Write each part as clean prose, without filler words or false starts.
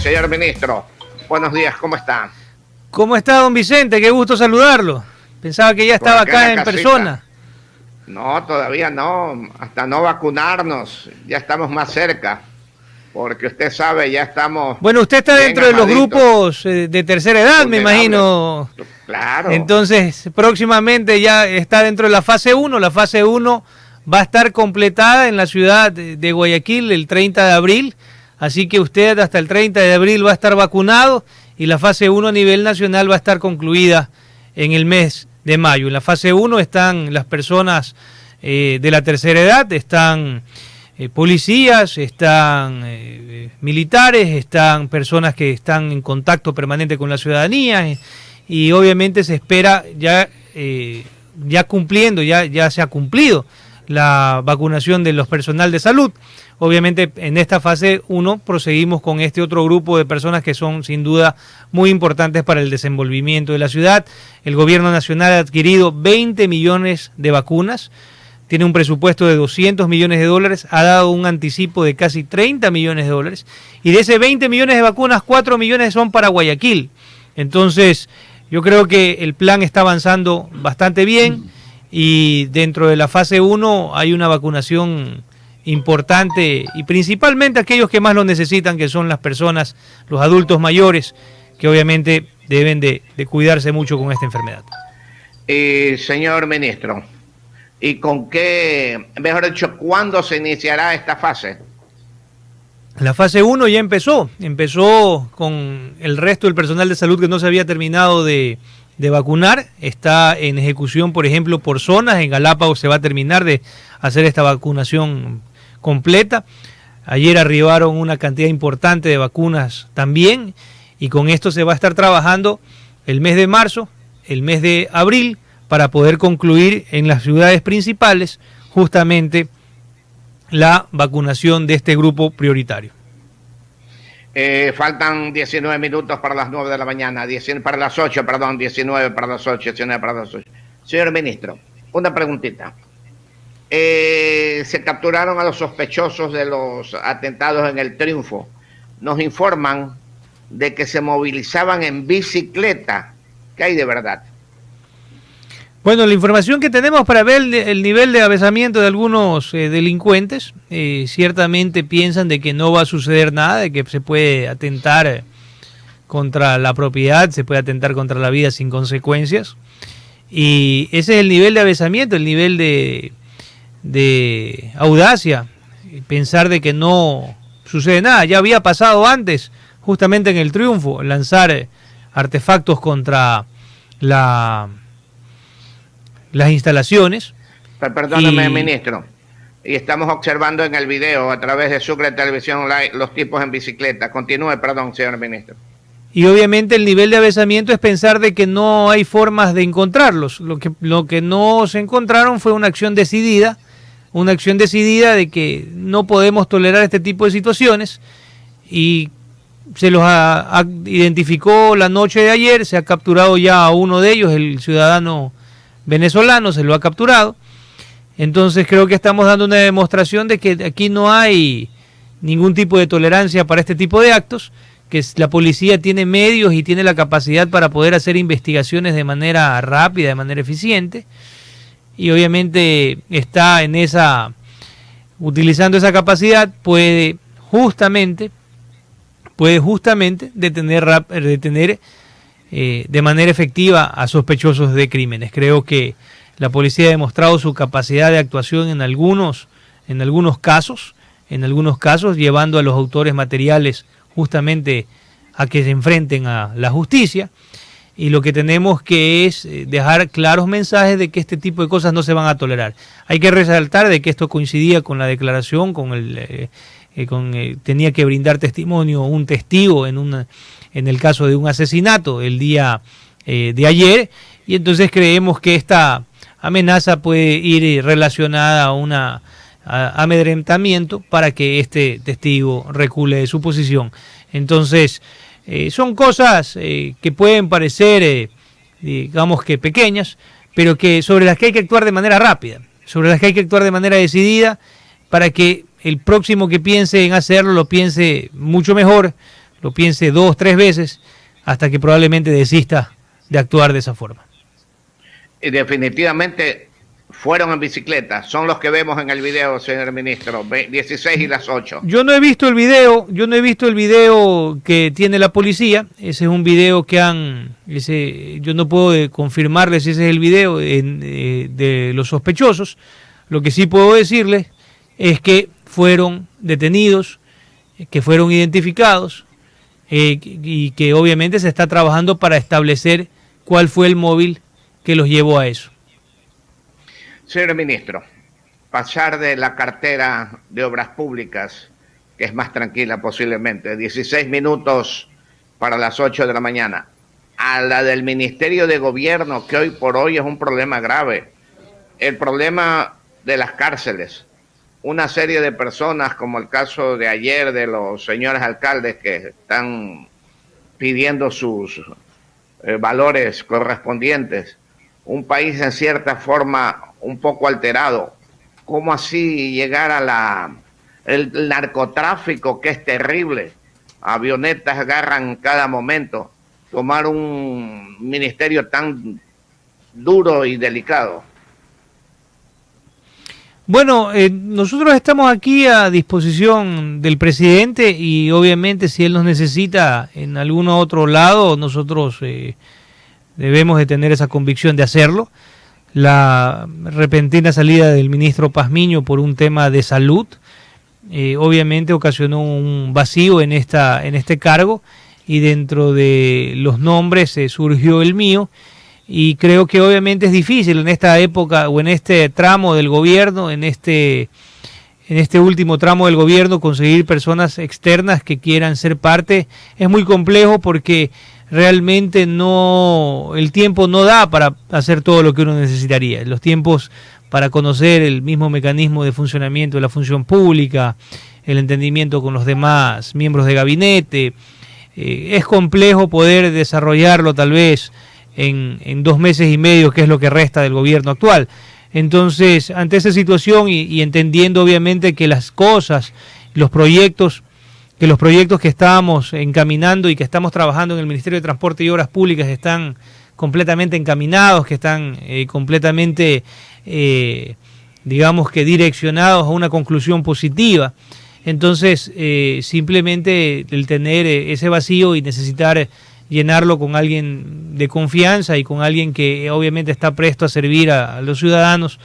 Señor ministro, buenos días, ¿cómo está? ¿Cómo está, don Vicente? Qué gusto saludarlo. Pensaba que ya estaba acá en persona. No, todavía no, hasta no vacunarnos, ya estamos más cerca, porque usted sabe, ya estamos... Bueno, usted está dentro de los grupos de tercera edad, me imagino. Claro. Entonces, próximamente ya está dentro de la fase 1. La fase 1 va a estar completada en la ciudad de Guayaquil el 30 de abril, así que usted hasta el 30 de abril va a estar vacunado y la fase 1 a nivel nacional va a estar concluida en el mes de mayo. En la fase 1 están las personas de la tercera edad, están policías, están militares, están personas que están en contacto permanente con la ciudadanía y obviamente se espera ya cumpliendo, ya se ha cumplido la vacunación de los personal de salud. Obviamente en esta fase 1 proseguimos con este otro grupo de personas que son sin duda muy importantes para el desenvolvimiento de la ciudad. El gobierno nacional ha adquirido 20 millones de vacunas, tiene un presupuesto de 200 millones de dólares, ha dado un anticipo de casi 30 millones de dólares y de ese 20 millones de vacunas, 4 millones son para Guayaquil. Entonces yo creo que el plan está avanzando bastante bien y dentro de la fase 1 hay una vacunación importante y principalmente aquellos que más lo necesitan, que son las personas, los adultos mayores, que obviamente deben de cuidarse mucho con esta enfermedad. Señor ministro, ¿y con qué, mejor dicho, cuándo se iniciará esta fase? La fase 1 ya empezó con el resto del personal de salud que no se había terminado de vacunar, está en ejecución, por ejemplo, por zonas. En Galápagos se va a terminar de hacer esta vacunación completa. Ayer arribaron una cantidad importante de vacunas también y con esto se va a estar trabajando el mes de marzo, el mes de abril, para poder concluir en las ciudades principales justamente la vacunación de este grupo prioritario. Faltan 19 minutos para las 9 de la mañana, 19 para las 8. Señor ministro, una preguntita. Se capturaron a los sospechosos de los atentados en el Triunfo. Nos informan de que se movilizaban en bicicleta. ¿Qué hay de verdad? Bueno, la información que tenemos para ver el nivel de avesamiento de algunos delincuentes, ciertamente piensan de que no va a suceder nada, de que se puede atentar contra la propiedad, se puede atentar contra la vida sin consecuencias. Y ese es el nivel de avesamiento, el nivel de audacia, pensar de que no sucede nada. Ya había pasado antes, justamente en el Triunfo, lanzar artefactos contra las instalaciones. Perdóneme, ministro. Y estamos observando en el video a través de Sucre Televisión Live los tipos en bicicleta. Continúe, perdón, señor ministro. Y obviamente el nivel de avesamiento es pensar de que no hay formas de encontrarlos. Lo que no se encontraron fue una acción decidida de que no podemos tolerar este tipo de situaciones y se los identificó la noche de ayer, se ha capturado ya a uno de ellos, el ciudadano venezolano, se lo ha capturado. Entonces creo que estamos dando una demostración de que aquí no hay ningún tipo de tolerancia para este tipo de actos, que la policía tiene medios y tiene la capacidad para poder hacer investigaciones de manera rápida, de manera eficiente, y obviamente está utilizando esa capacidad, puede justamente detener de manera efectiva a sospechosos de crímenes. Creo que la policía ha demostrado su capacidad de actuación en algunos casos, llevando a los autores materiales justamente a que se enfrenten a la justicia. Y lo que tenemos que es dejar claros mensajes de que este tipo de cosas no se van a tolerar. Hay que resaltar de que esto coincidía con la declaración, tenía que brindar testimonio un testigo en el caso de un asesinato el día de ayer, y entonces creemos que esta amenaza puede ir relacionada a un amedrentamiento para que este testigo recule de su posición. Entonces, son cosas que pueden parecer, digamos que pequeñas, pero que sobre las que hay que actuar de manera rápida, sobre las que hay que actuar de manera decidida, para que el próximo que piense en hacerlo lo piense mucho mejor, lo piense 2, 3 veces, hasta que probablemente desista de actuar de esa forma. Y definitivamente fueron en bicicleta, son los que vemos en el video, señor ministro, 16 y las 8. Yo no he visto el video que tiene la policía. Ese es un video que yo no puedo confirmarles si ese es el video de los sospechosos. Lo que sí puedo decirles es que fueron detenidos, que fueron identificados, y que obviamente se está trabajando para establecer cuál fue el móvil que los llevó a eso. Señor ministro, pasar de la cartera de Obras Públicas, que es más tranquila posiblemente, 16 minutos para las 8 de la mañana, a la del Ministerio de Gobierno, que hoy por hoy es un problema grave. El problema de las cárceles. Una serie de personas, como el caso de ayer de los señores alcaldes que están pidiendo sus valores correspondientes. Un país en cierta forma un poco alterado. ¿Cómo así llegar a el narcotráfico, que es terrible? Avionetas agarran cada momento. Tomar un ministerio tan duro y delicado. Bueno, nosotros estamos aquí a disposición del presidente y obviamente si él nos necesita en algún otro lado, nosotros debemos de tener esa convicción de hacerlo. La repentina salida del ministro Pazmiño por un tema de salud obviamente ocasionó un vacío en este cargo, y dentro de los nombres surgió el mío. Y creo que obviamente es difícil en esta época o en este tramo del gobierno, en este último tramo del gobierno, conseguir personas externas que quieran ser parte. Es muy complejo porque realmente el tiempo no da para hacer todo lo que uno necesitaría. Los tiempos para conocer el mismo mecanismo de funcionamiento de la función pública, el entendimiento con los demás miembros de gabinete, es complejo poder desarrollarlo tal vez en 2 meses y medio, que es lo que resta del gobierno actual. Entonces, ante esa situación y entendiendo obviamente que las cosas, los proyectos que estábamos encaminando y que estamos trabajando en el Ministerio de Transporte y Obras Públicas están completamente encaminados, que están completamente, digamos que direccionados a una conclusión positiva. Entonces, simplemente el tener ese vacío y necesitar llenarlo con alguien de confianza y con alguien que obviamente está presto a servir a los ciudadanos,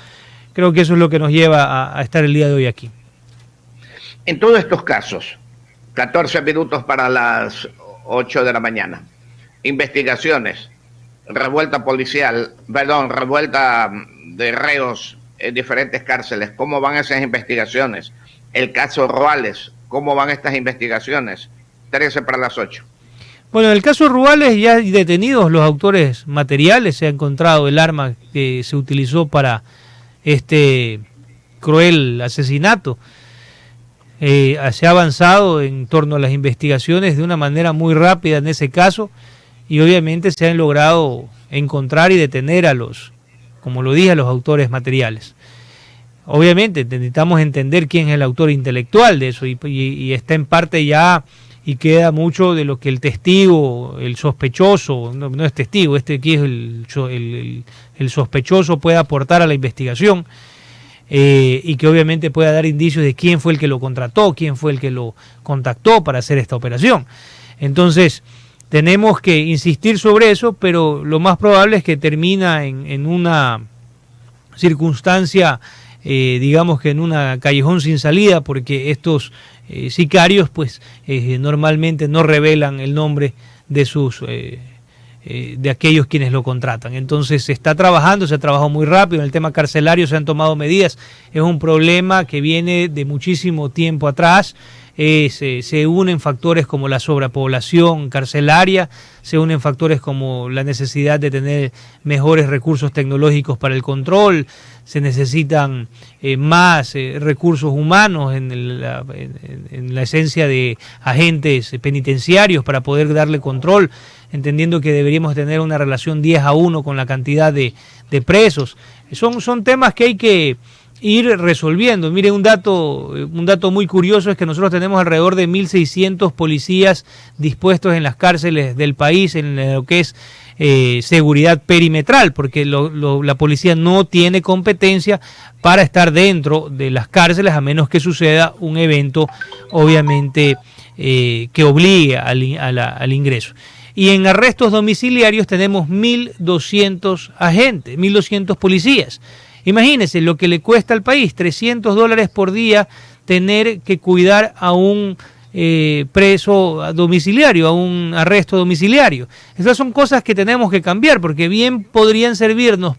creo que eso es lo que nos lleva a estar el día de hoy aquí. En todos estos casos, 14 minutos para las 8 de la mañana, investigaciones, revuelta de reos en diferentes cárceles, ¿cómo van esas investigaciones? El caso Ruales, ¿cómo van estas investigaciones? 13 para las 8. Bueno, en el caso Ruales ya hay detenidos los autores materiales, se ha encontrado el arma que se utilizó para este cruel asesinato. Se ha avanzado en torno a las investigaciones de una manera muy rápida en ese caso, y obviamente se han logrado encontrar y detener a como lo dije, a los autores materiales. Obviamente necesitamos entender quién es el autor intelectual de eso, y está en parte ya, y queda mucho de lo que el testigo, el sospechoso, no es testigo, aquí es el sospechoso, puede aportar a la investigación, y que obviamente pueda dar indicios de quién fue el que lo contrató, quién fue el que lo contactó para hacer esta operación. Entonces, tenemos que insistir sobre eso, pero lo más probable es que termina en una circunstancia, digamos que en una callejón sin salida, porque estos sicarios pues normalmente no revelan el nombre de de aquellos quienes lo contratan. Entonces se está trabajando, se ha trabajado muy rápido en el tema carcelario, se han tomado medidas. Es un problema que viene de muchísimo tiempo atrás. Se unen factores como la sobrepoblación carcelaria, se unen factores como la necesidad de tener mejores recursos tecnológicos para el control, se necesitan más recursos humanos en la esencia de agentes penitenciarios para poder darle control, entendiendo que deberíamos tener una relación 10-1 con la cantidad de presos. Son temas que ir resolviendo. Mire, un dato muy curioso es que nosotros tenemos alrededor de 1.600 policías dispuestos en las cárceles del país en lo que es seguridad perimetral, porque la policía no tiene competencia para estar dentro de las cárceles a menos que suceda un evento, obviamente, que obligue al ingreso. Y en arrestos domiciliarios tenemos 1.200 agentes, 1.200 policías. Imagínense lo que le cuesta al país, $300 por día tener que cuidar a un preso domiciliario, a un arresto domiciliario. Esas son cosas que tenemos que cambiar, porque bien podrían servirnos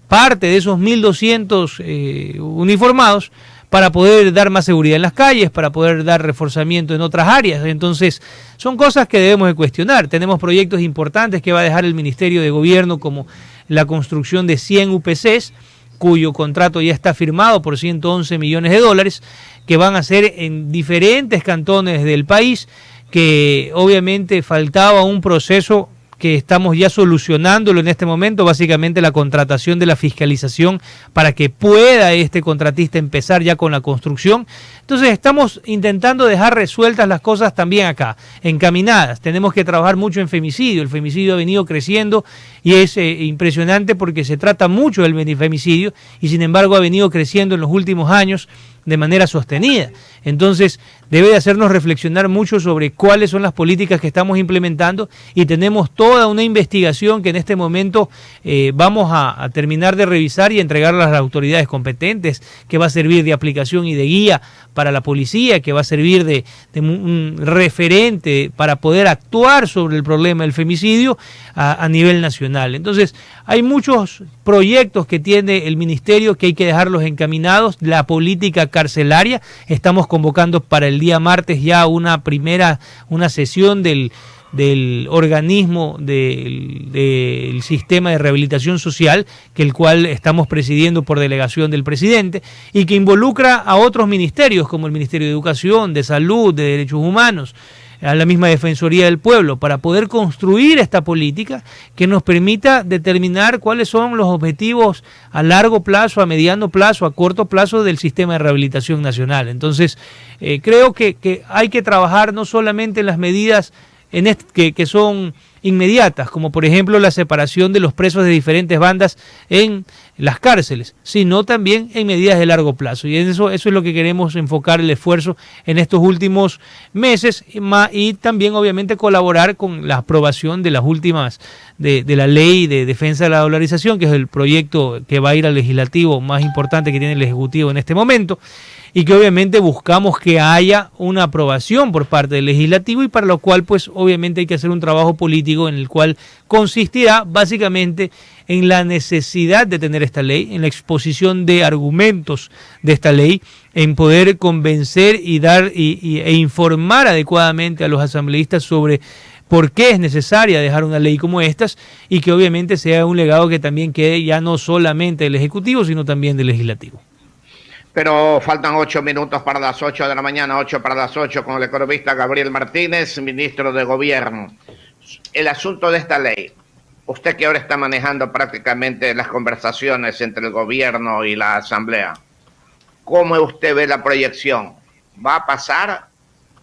parte de esos 1.200 uniformados para poder dar más seguridad en las calles, para poder dar reforzamiento en otras áreas. Entonces, son cosas que debemos de cuestionar. Tenemos proyectos importantes que va a dejar el Ministerio de Gobierno, como la construcción de 100 UPCs, cuyo contrato ya está firmado por $111 millones, que van a ser en diferentes cantones del país, que obviamente faltaba un proceso que estamos ya solucionándolo en este momento, básicamente la contratación de la fiscalización para que pueda este contratista empezar ya con la construcción. Entonces estamos intentando dejar resueltas las cosas también acá, encaminadas. Tenemos que trabajar mucho en femicidio. El femicidio ha venido creciendo y es impresionante porque se trata mucho del femicidio y sin embargo ha venido creciendo en los últimos años de manera sostenida. Entonces debe de hacernos reflexionar mucho sobre cuáles son las políticas que estamos implementando, y tenemos toda una investigación que en este momento vamos a terminar de revisar y entregarla a las autoridades competentes, que va a servir de aplicación y de guía para la policía, que va a servir de un referente para poder actuar sobre el problema del femicidio a nivel nacional. Entonces hay muchos proyectos que tiene el ministerio que hay que dejarlos encaminados. La política carcelaria, estamos convocando para el día martes ya una sesión del organismo del sistema de rehabilitación social, que el cual estamos presidiendo por delegación del presidente, y que involucra a otros ministerios como el Ministerio de Educación, de Salud, de Derechos Humanos, a la misma Defensoría del Pueblo, para poder construir esta política que nos permita determinar cuáles son los objetivos a largo plazo, a mediano plazo, a corto plazo del sistema de rehabilitación nacional. Entonces, creo que hay que trabajar no solamente en las medidas que son inmediatas, como por ejemplo la separación de los presos de diferentes bandas en las cárceles, sino también en medidas de largo plazo. Y eso es lo que queremos enfocar el esfuerzo en estos últimos meses, y también obviamente colaborar con la aprobación de las últimas de la ley de defensa de la dolarización, que es el proyecto que va a ir al legislativo más importante que tiene el Ejecutivo en este momento, y que obviamente buscamos que haya una aprobación por parte del legislativo, y para lo cual pues obviamente hay que hacer un trabajo político en el cual consistirá básicamente en la necesidad de tener esta ley, en la exposición de argumentos de esta ley, en poder convencer y dar e informar adecuadamente a los asambleístas sobre por qué es necesaria dejar una ley como estas, y que obviamente sea un legado que también quede ya no solamente del Ejecutivo, sino también del Legislativo. Pero faltan 8 minutos para las 8 de la mañana, 8 para las 8, con el economista Gabriel Martínez, ministro de Gobierno. El asunto de esta ley, usted que ahora está manejando prácticamente las conversaciones entre el gobierno y la asamblea, ¿cómo usted ve la proyección? ¿Va a pasar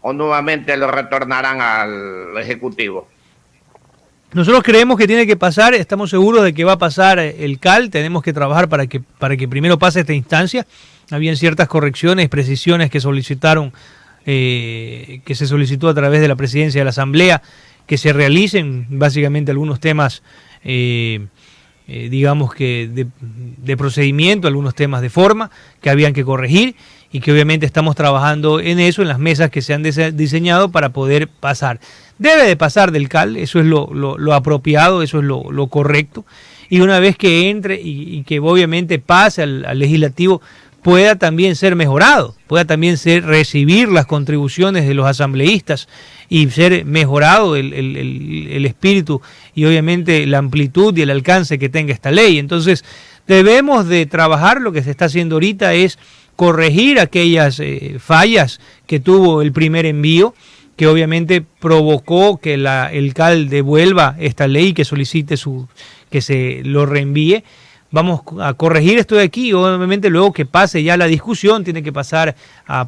o nuevamente lo retornarán al Ejecutivo? Nosotros creemos que tiene que pasar, estamos seguros de que va a pasar el CAL, tenemos que trabajar para que primero pase esta instancia. Habían ciertas correcciones, precisiones que solicitaron, que se solicitó a través de la presidencia de la Asamblea, que se realicen básicamente algunos temas, digamos que de procedimiento, algunos temas de forma que habían que corregir, y que obviamente estamos trabajando en eso, en las mesas que se han diseñado para poder pasar. Debe de pasar del CAL, eso es lo apropiado, eso es lo correcto, y una vez que entre y que obviamente pase al legislativo, pueda también ser mejorado, pueda también recibir las contribuciones de los asambleístas y ser mejorado el espíritu y obviamente la amplitud y el alcance que tenga esta ley. Entonces debemos de trabajar, lo que se está haciendo ahorita es corregir aquellas fallas que tuvo el primer envío, que obviamente provocó que el CAL devuelva esta ley, que solicite que se lo reenvíe, vamos a corregir esto de aquí, obviamente luego que pase ya la discusión, tiene que pasar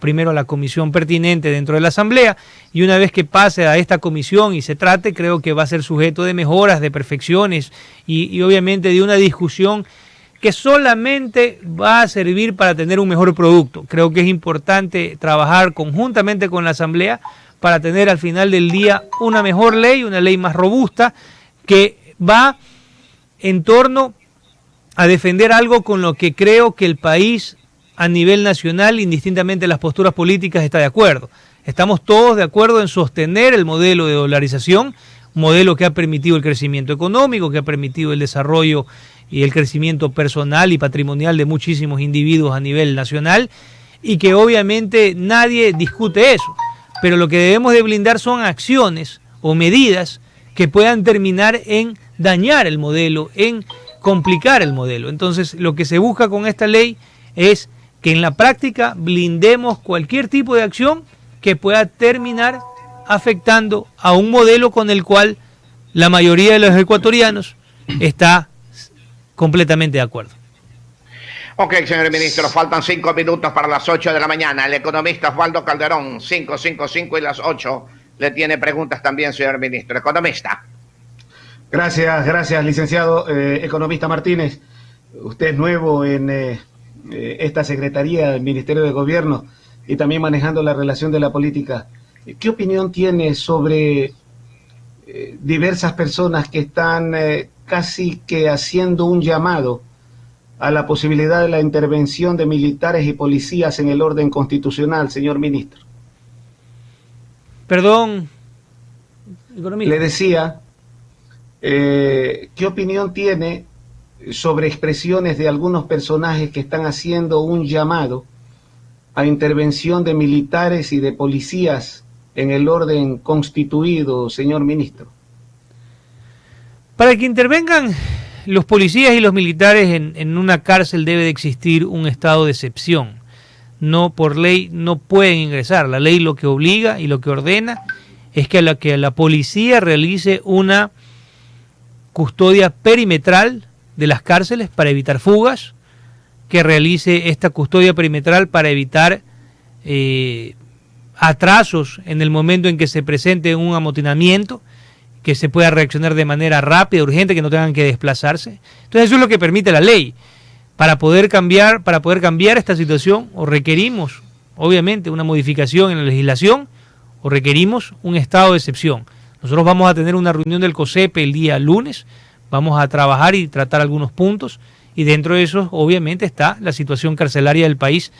primero a la comisión pertinente dentro de la Asamblea, y una vez que pase a esta comisión y se trate, creo que va a ser sujeto de mejoras, de perfecciones y obviamente de una discusión que solamente va a servir para tener un mejor producto. Creo que es importante trabajar conjuntamente con la Asamblea para tener al final del día una mejor ley, una ley más robusta, que va en torno a defender algo con lo que creo que el país a nivel nacional, indistintamente de las posturas políticas, está de acuerdo. Estamos todos de acuerdo en sostener el modelo de dolarización, un modelo que ha permitido el crecimiento económico, que ha permitido el desarrollo y el crecimiento personal y patrimonial de muchísimos individuos a nivel nacional, y que obviamente nadie discute eso. Pero lo que debemos de blindar son acciones o medidas que puedan terminar en dañar el modelo, en complicar el modelo. Entonces, lo que se busca con esta ley es que en la práctica blindemos cualquier tipo de acción que pueda terminar afectando a un modelo con el cual la mayoría de los ecuatorianos está completamente de acuerdo. Ok, señor ministro, faltan 5 minutos para las 8 de la mañana. El economista Osvaldo Calderón, 5:55 y las 8, le tiene preguntas también, señor ministro. Economista. Gracias, licenciado economista Martínez. Usted es nuevo en esta Secretaría del Ministerio de Gobierno y también manejando la relación de la política. ¿Qué opinión tiene sobre diversas personas que están casi que haciendo un llamado a la posibilidad de la intervención de militares y policías en el orden constitucional, señor ministro? Perdón, economista. Le decía... ¿qué opinión tiene sobre expresiones de algunos personajes que están haciendo un llamado a intervención de militares y de policías en el orden constituido, señor ministro? Para que intervengan los policías y los militares en una cárcel debe de existir un estado de excepción. No, por ley no pueden ingresar. La ley lo que obliga y lo que ordena es que la policía realice una custodia perimetral de las cárceles para evitar fugas, que realice esta custodia perimetral para evitar atrasos en el momento en que se presente un amotinamiento, que se pueda reaccionar de manera rápida, urgente, que no tengan que desplazarse. Entonces eso es lo que permite la ley. Para poder cambiar esta situación, o requerimos, obviamente, una modificación en la legislación, o requerimos un estado de excepción. Nosotros vamos a tener una reunión del COSEPE el día lunes, vamos a trabajar y tratar algunos puntos, y dentro de eso obviamente está la situación carcelaria del país,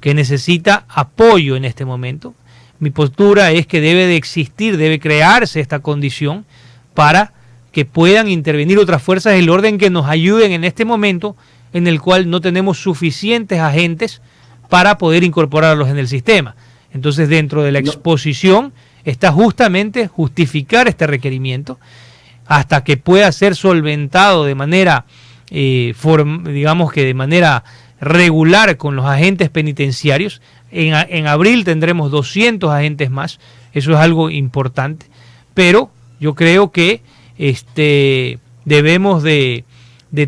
que necesita apoyo en este momento. Mi postura es que debe de existir, debe crearse esta condición para que puedan intervenir otras fuerzas del orden que nos ayuden en este momento en el cual no tenemos suficientes agentes para poder incorporarlos en el sistema. Entonces, dentro de la exposición está justamente justificar este requerimiento hasta que pueda ser solventado de manera, digamos que de manera regular con los agentes penitenciarios. En abril tendremos 200 agentes más, eso es algo importante, pero yo creo que debemos de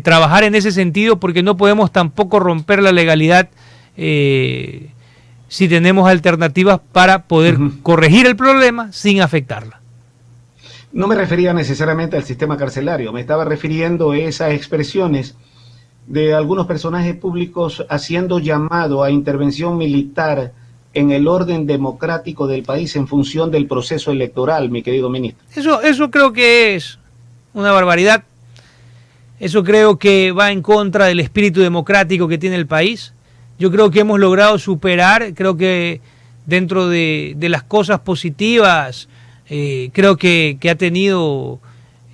trabajar en ese sentido, porque no podemos tampoco romper la legalidad si tenemos alternativas para poder corregir el problema sin afectarla. No me refería necesariamente al sistema carcelario, me estaba refiriendo a esas expresiones de algunos personajes públicos haciendo llamado a intervención militar en el orden democrático del país en función del proceso electoral, mi querido ministro. Eso creo que es una barbaridad. Eso creo que va en contra del espíritu democrático que tiene el país. Yo creo que hemos logrado superar, creo que dentro de las cosas positivas, creo que ha tenido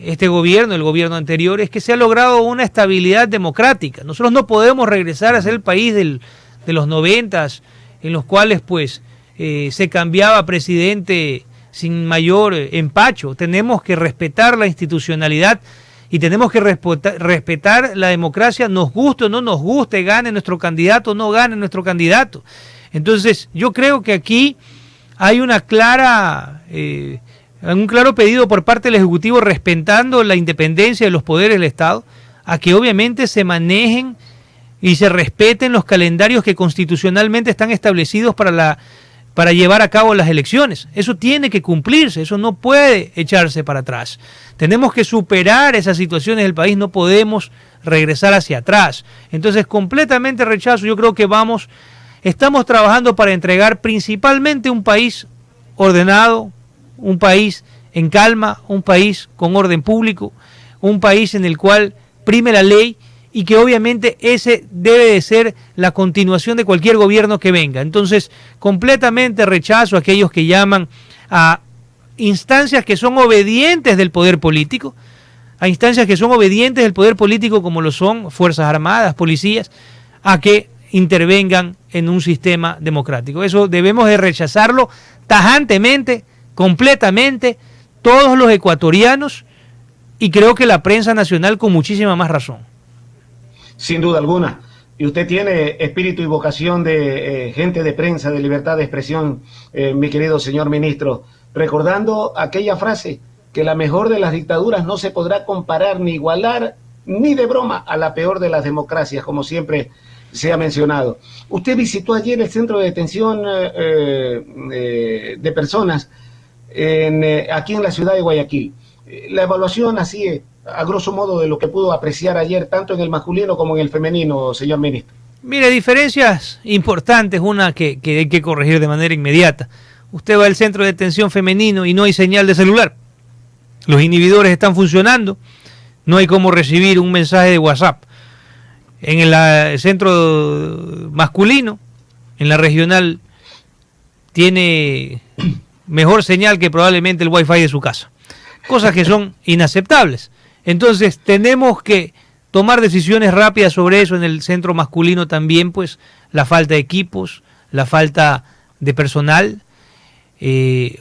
este gobierno, el gobierno anterior, es que se ha logrado una estabilidad democrática. Nosotros no podemos regresar a ser el país de los 90s, en los cuales pues se cambiaba presidente sin mayor empacho. Tenemos que respetar la institucionalidad y tenemos que respetar la democracia, nos guste o no nos guste, gane nuestro candidato o no gane nuestro candidato. Entonces, yo creo que aquí hay un claro pedido por parte del Ejecutivo respetando la independencia de los poderes del Estado, a que obviamente se manejen y se respeten los calendarios que constitucionalmente están establecidos para llevar a cabo las elecciones. Eso tiene que cumplirse, eso no puede echarse para atrás. Tenemos que superar esas situaciones del país, no podemos regresar hacia atrás. Entonces, completamente rechazo. Yo creo que estamos trabajando para entregar principalmente un país ordenado, un país en calma, un país con orden público, un país en el cual prime la ley y que obviamente ese debe de ser la continuación de cualquier gobierno que venga. Entonces, completamente rechazo a aquellos que llaman a instancias que son obedientes del poder político, como lo son Fuerzas Armadas, policías, a que intervengan en un sistema democrático. Eso debemos de rechazarlo tajantemente, completamente, todos los ecuatorianos, y creo que la prensa nacional con muchísima más razón. Sin duda alguna. Y usted tiene espíritu y vocación de gente de prensa, de libertad de expresión, mi querido señor ministro, recordando aquella frase, que la mejor de las dictaduras no se podrá comparar ni igualar ni de broma a la peor de las democracias, como siempre se ha mencionado. Usted visitó ayer el centro de detención de personas aquí en la ciudad de Guayaquil. La evaluación así, a grosso modo, de lo que pudo apreciar ayer, tanto en el masculino como en el femenino, señor ministro. Mire, diferencias importantes, una que hay que corregir de manera inmediata. Usted va al centro de detención femenino y no hay señal de celular. Los inhibidores están funcionando, no hay cómo recibir un mensaje de WhatsApp. En el centro masculino, en la regional, tiene mejor señal que probablemente el Wi-Fi de su casa. Cosas que son inaceptables. Entonces tenemos que tomar decisiones rápidas sobre eso. En el centro masculino también, pues, la falta de equipos, la falta de personal,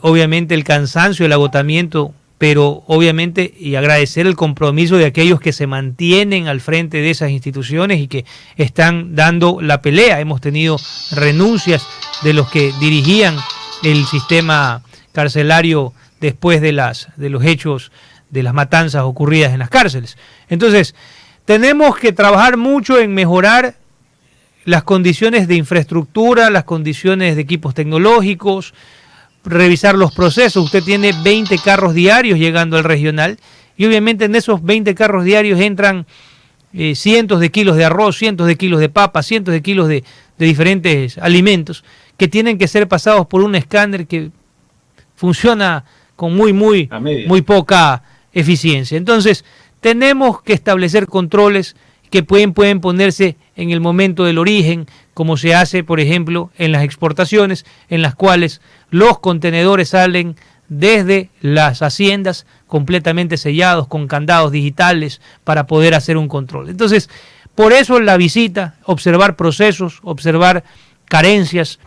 obviamente el cansancio, el agotamiento, pero obviamente y agradecer el compromiso de aquellos que se mantienen al frente de esas instituciones y que están dando la pelea. Hemos tenido renuncias de los que dirigían el sistema carcelario después de los hechos de las matanzas ocurridas en las cárceles. Entonces, tenemos que trabajar mucho en mejorar las condiciones de infraestructura, las condiciones de equipos tecnológicos, revisar los procesos. Usted tiene 20 carros diarios llegando al regional y obviamente en esos 20 carros diarios entran cientos de kilos de arroz, cientos de kilos de papa, cientos de kilos de diferentes alimentos que tienen que ser pasados por un escáner que funciona con muy poca eficiencia. Entonces, tenemos que establecer controles que pueden ponerse en el momento del origen, como se hace, por ejemplo, en las exportaciones, en las cuales los contenedores salen desde las haciendas completamente sellados, con candados digitales, para poder hacer un control. Entonces, por eso la visita, observar procesos, observar carencias,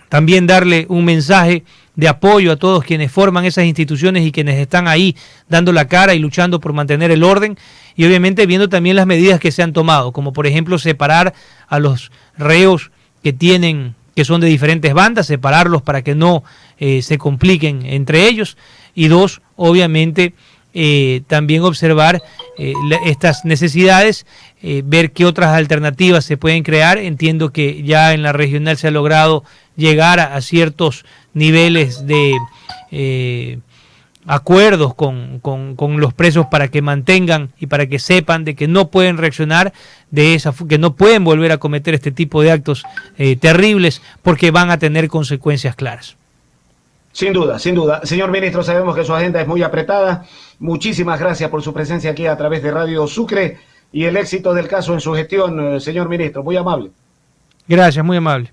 también darle un mensaje de apoyo a todos quienes forman esas instituciones y quienes están ahí dando la cara y luchando por mantener el orden, y obviamente viendo también las medidas que se han tomado, como por ejemplo separar a los reos que son de diferentes bandas, separarlos para que no se compliquen entre ellos, y dos, obviamente también observar estas necesidades, ver qué otras alternativas se pueden crear. Entiendo que ya en la regional se ha logrado llegar a ciertos niveles de acuerdos con los presos para que mantengan y para que sepan de que no pueden reaccionar que no pueden volver a cometer este tipo de actos terribles, porque van a tener consecuencias claras. Sin duda, sin duda. Señor ministro, sabemos que su agenda es muy apretada. Muchísimas gracias por su presencia aquí a través de Radio Sucre y el éxito del caso en su gestión, señor ministro. Muy amable. Gracias, muy amable.